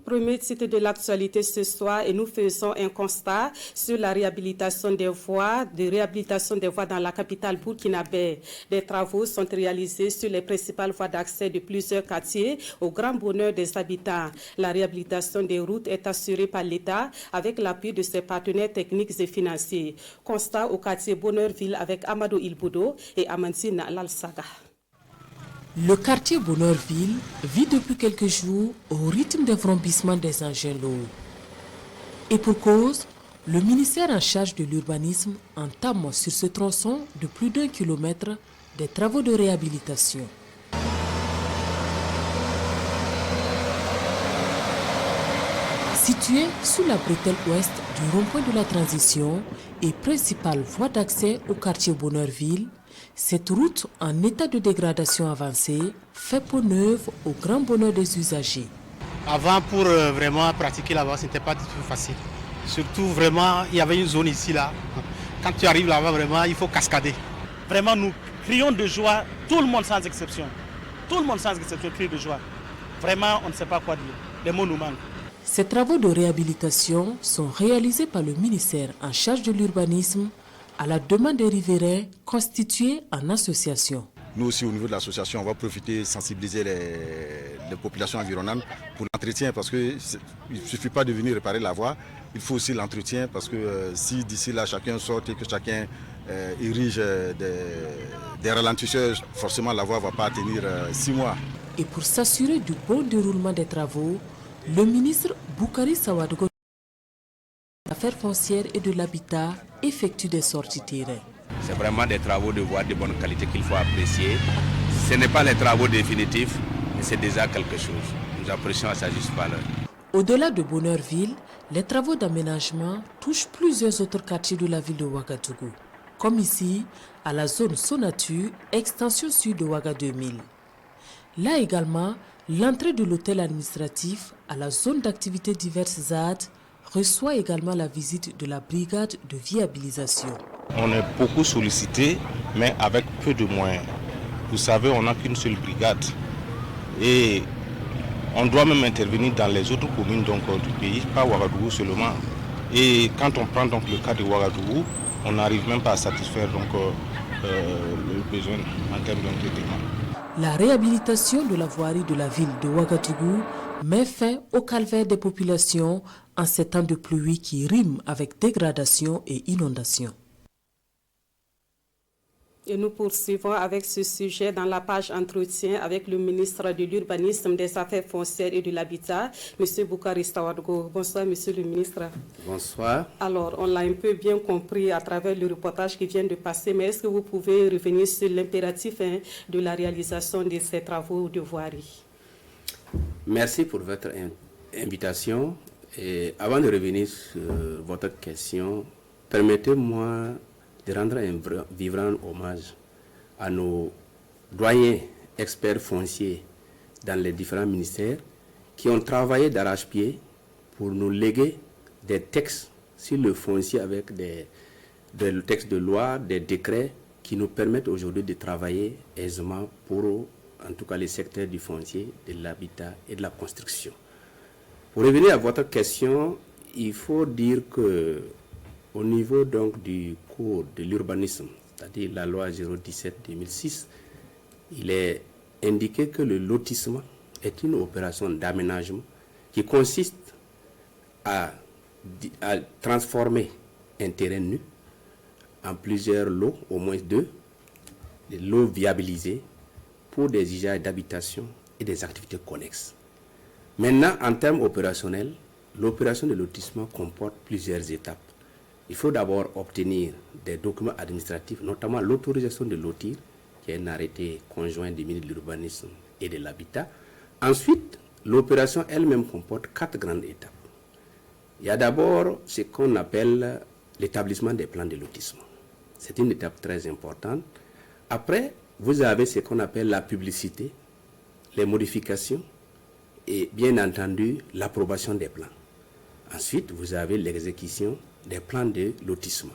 Premier titre de l'actualité ce soir et nous faisons un constat sur la réhabilitation des voies, dans la capitale burkinabé. Des travaux sont réalisés sur les principales voies d'accès de plusieurs quartiers au grand bonheur des habitants. La réhabilitation des routes est assurée par l'État avec l'appui de ses partenaires techniques et financiers. Constat au quartier Bonheurville avec Amadou Ilboudo et Amantine Lalsaga. Le quartier Bonheurville vit depuis quelques jours au rythme des vrombissements des engins lourds. Et pour cause, le ministère en charge de l'urbanisme entame sur ce tronçon de plus d'1 kilomètre des travaux de réhabilitation. Situé sous la bretelle ouest du rond-point de la Transition et principale voie d'accès au quartier Bonheurville, cette route en état de dégradation avancée fait peau neuve au grand bonheur des usagers. Avant, pour vraiment pratiquer là-bas, ce n'était pas du tout facile. Surtout, vraiment, il y avait une zone ici, là. Quand tu arrives là-bas, vraiment, il faut cascader. Vraiment, nous crions de joie, tout le monde sans exception. Tout le monde sans exception crie de joie. Vraiment, on ne sait pas quoi dire. Les mots nous manquent. Ces travaux de réhabilitation sont réalisés par le ministère en charge de l'urbanisme à la demande des riverains constitués en association. Nous aussi, au niveau de l'association, on va profiter de sensibiliser les populations environnantes pour l'entretien, parce qu'il ne suffit pas de venir réparer la voie, il faut aussi l'entretien, parce que si d'ici là chacun sort et que chacun érige des ralentisseurs, forcément la voie ne va pas tenir 6 mois. Et pour s'assurer du bon déroulement des travaux, le ministre Boukari Sawadogo des Affaires foncières et de l'habitat effectue des sorties terrain. C'est vraiment des travaux de voie de bonne qualité qu'il faut apprécier. Ce n'est pas les travaux définitifs, mais c'est déjà quelque chose. Nous apprécions à sa juste valeur. Au-delà de Bonheurville, les travaux d'aménagement touchent plusieurs autres quartiers de la ville de Ouagadougou, comme ici, à la zone Sonatu, extension sud de Ouaga 2000. Là également, l'entrée de l'hôtel administratif à la zone d'activité diverses ZAD reçoit également la visite de la brigade de viabilisation. On est beaucoup sollicité, mais avec peu de moyens. Vous savez, on n'a qu'une seule brigade. Et on doit même intervenir dans les autres communes du pays, pas Ouagadougou seulement. Et quand on prend donc le cas de Ouagadougou, on n'arrive même pas à satisfaire le besoin en termes d'entretien. La réhabilitation de la voirie de la ville de Ouagadougou met fin au calvaire des populations en ces temps de pluie qui riment avec dégradation et inondation. Et nous poursuivons avec ce sujet dans la page entretien avec le ministre de l'Urbanisme, des Affaires foncières et de l'Habitat, M. Boukari Sawadogo. Bonsoir, Monsieur le ministre. Bonsoir. Alors, on l'a un peu bien compris à travers le reportage qui vient de passer, mais est-ce que vous pouvez revenir sur l'impératif de la réalisation de ces travaux de voirie? Merci pour votre invitation. Et avant de revenir sur votre question, permettez-moi de rendre un vibrant hommage à nos doyens experts fonciers dans les différents ministères qui ont travaillé d'arrache-pied pour nous léguer des textes sur le foncier avec des textes de loi, des décrets qui nous permettent aujourd'hui de travailler aisément pour, en tout cas, les secteurs du foncier, de l'habitat et de la construction. Pour revenir à votre question, il faut dire que au niveau donc du code de l'urbanisme, c'est-à-dire la loi 017-2006, il est indiqué que le lotissement est une opération d'aménagement qui consiste à transformer un terrain nu en plusieurs lots, au moins 2, des lots viabilisés pour des usages d'habitation et des activités connexes. Maintenant, en termes opérationnels, l'opération de lotissement comporte plusieurs étapes. Il faut d'abord obtenir des documents administratifs, notamment l'autorisation de lotir, qui est un arrêté conjoint du ministre de l'Urbanisme et de l'Habitat. Ensuite, l'opération elle-même comporte 4 grandes étapes. Il y a d'abord ce qu'on appelle l'établissement des plans de lotissement. C'est une étape très importante. Après, vous avez ce qu'on appelle la publicité, les modifications et bien entendu l'approbation des plans. Ensuite, vous avez l'exécution des plans de lotissement.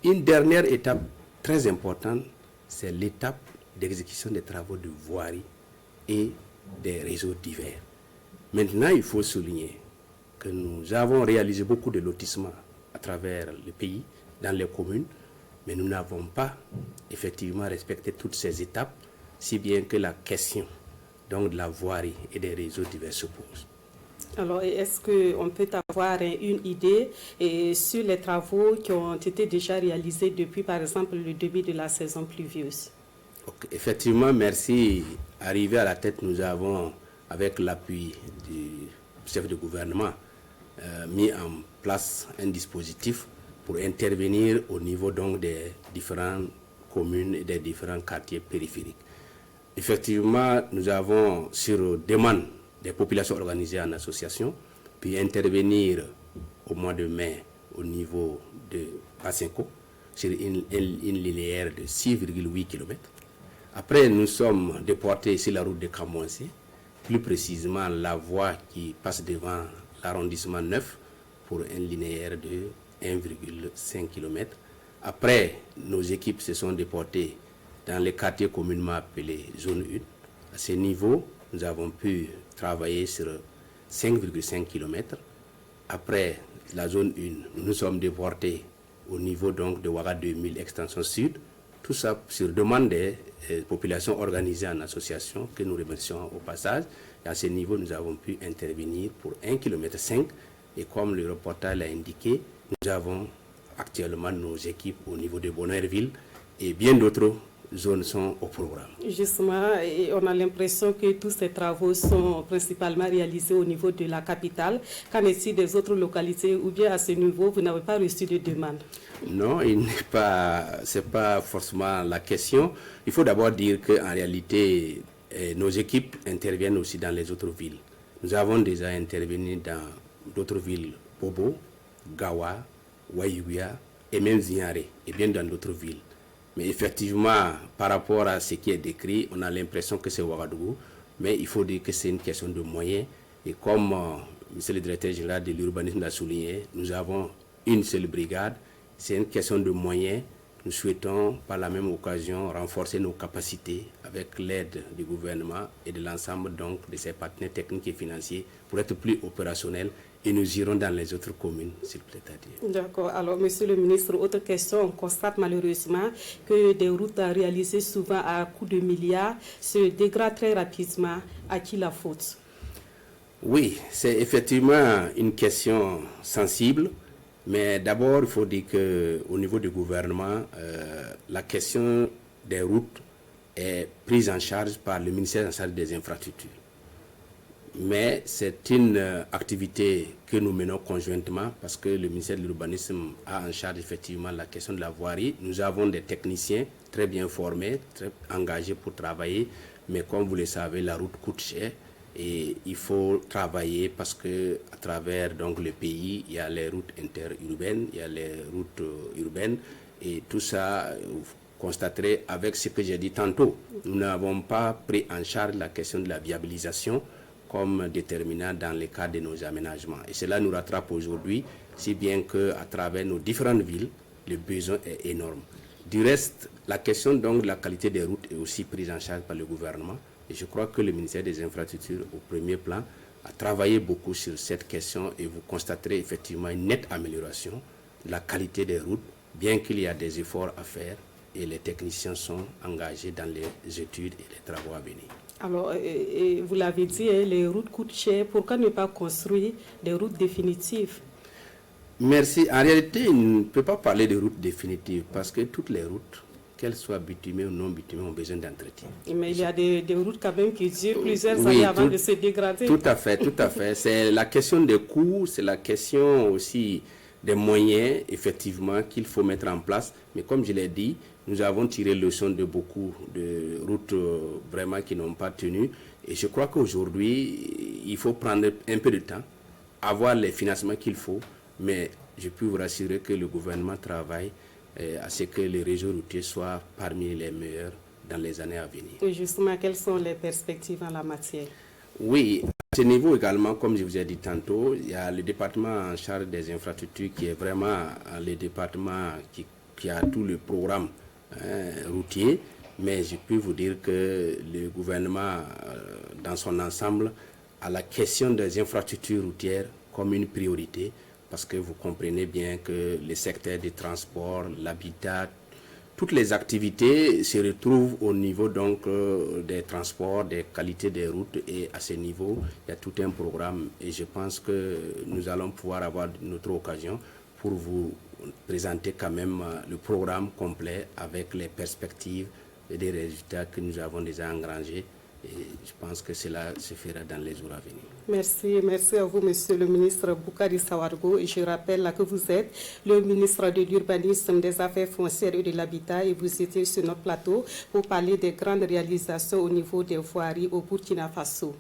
Une dernière étape très importante, c'est l'étape d'exécution des travaux de voirie et des réseaux divers. Maintenant, il faut souligner que nous avons réalisé beaucoup de lotissements à travers le pays, dans les communes, mais nous n'avons pas effectivement respecté toutes ces étapes, si bien que la question donc, de la voirie et des réseaux divers se pose. Alors, est-ce qu'on peut avoir une idée sur les travaux qui ont été déjà réalisés depuis, par exemple, le début de la saison pluvieuse? Okay. Effectivement, merci. Arrivé à la tête, nous avons, avec l'appui du chef de gouvernement, mis en place un dispositif pour intervenir au niveau donc des différentes communes et des différents quartiers périphériques. Effectivement, nous avons, sur demande des populations organisées en association, puis intervenir au mois de mai au niveau de Passenco sur une linéaire de 6,8 km. Après, nous sommes déportés sur la route de Kamouansé, plus précisément la voie qui passe devant l'arrondissement 9 pour un linéaire de 1,5 km. Après, nos équipes se sont déportées dans les quartiers communément appelés zone 1. À ce niveau, nous avons pu travailler sur 5,5 km. Après la zone 1, nous sommes déportés au niveau donc de Ouaga 2000, extension sud. Tout ça sur demande des populations organisées en association que nous remercions au passage. Et à ce niveau, nous avons pu intervenir pour 1,5 km. Et comme le reportage l'a indiqué, nous avons actuellement nos équipes au niveau de Bonaire-Ville et bien d'autres zones sont au programme. Justement, on a l'impression que tous ces travaux sont principalement réalisés au niveau de la capitale. Qu'en est-il des autres localités ou bien à ce niveau, vous n'avez pas reçu de demande? Non, ce n'est pas forcément la question. Il faut d'abord dire qu'en réalité, nos équipes interviennent aussi dans les autres villes. Nous avons déjà intervenu dans d'autres villes, Bobo, Gawa, Wayuya et même Zignare, et bien dans d'autres villes. Mais effectivement, par rapport à ce qui est décrit, on a l'impression que c'est Ouagadougou, mais il faut dire que c'est une question de moyens. Et comme M. le directeur général de l'urbanisme l'a souligné, nous avons une seule brigade. C'est une question de moyens. Nous souhaitons par la même occasion renforcer nos capacités avec l'aide du gouvernement et de l'ensemble donc de ses partenaires techniques et financiers pour être plus opérationnels. Et nous irons dans les autres communes, s'il vous plaît. D'accord. Alors, Monsieur le ministre, autre question. On constate malheureusement que des routes réalisées souvent à coût de milliards se dégradent très rapidement. À qui la faute? Oui, c'est effectivement une question sensible. Mais d'abord, il faut dire qu'au niveau du gouvernement, la question des routes est prise en charge par le ministère en charge des infrastructures. Mais c'est une activité que nous menons conjointement parce que le ministère de l'Urbanisme a en charge effectivement la question de la voirie. Nous avons des techniciens très bien formés, très engagés pour travailler, mais comme vous le savez, la route coûte cher et il faut travailler parce que à travers donc le pays, il y a les routes interurbaines, il y a les routes urbaines et tout ça, vous constaterez avec ce que j'ai dit tantôt, nous n'avons pas pris en charge la question de la viabilisation comme déterminant dans le cadre de nos aménagements. Et cela nous rattrape aujourd'hui, si bien qu'à travers nos différentes villes, le besoin est énorme. Du reste, la question donc de la qualité des routes est aussi prise en charge par le gouvernement. Et je crois que le ministère des Infrastructures, au premier plan, a travaillé beaucoup sur cette question et vous constaterez effectivement une nette amélioration de la qualité des routes, bien qu'il y a des efforts à faire et les techniciens sont engagés dans les études et les travaux à venir. Alors, vous l'avez dit, les routes coûtent cher. Pourquoi ne pas construire des routes définitives? Merci. En réalité, on ne peut pas parler de routes définitives parce que toutes les routes, qu'elles soient bitumées ou non bitumées, ont besoin d'entretien. Mais il y a des routes quand même qui durent plusieurs années avant de se dégrader. Tout à fait, tout à fait. C'est la question des coûts, c'est la question aussi des moyens, effectivement, qu'il faut mettre en place. Mais comme je l'ai dit, nous avons tiré leçon de beaucoup de routes vraiment qui n'ont pas tenu. Et je crois qu'aujourd'hui, il faut prendre un peu de temps, avoir les financements qu'il faut. Mais je peux vous rassurer que le gouvernement travaille à ce que les réseaux routiers soient parmi les meilleurs dans les années à venir. Et justement, quelles sont les perspectives en la matière? Oui, à ce niveau également, comme je vous ai dit tantôt, il y a le département en charge des infrastructures qui est vraiment le département qui a tout le programme routier, mais je peux vous dire que le gouvernement dans son ensemble a la question des infrastructures routières comme une priorité, parce que vous comprenez bien que les secteurs des transports, l'habitat, toutes les activités se retrouvent au niveau donc des transports, des qualités des routes, et à ce niveau, il y a tout un programme, et je pense que nous allons pouvoir avoir notre occasion pour vous présenter quand même le programme complet avec les perspectives et des résultats que nous avons déjà engrangés. Et je pense que cela se fera dans les jours à venir. Merci à vous, Monsieur le ministre Boukari Sawargo. Et je rappelle que vous êtes le ministre de l'Urbanisme, des Affaires foncières et de l'Habitat, et vous étiez sur notre plateau pour parler des grandes réalisations au niveau des voiries au Burkina Faso.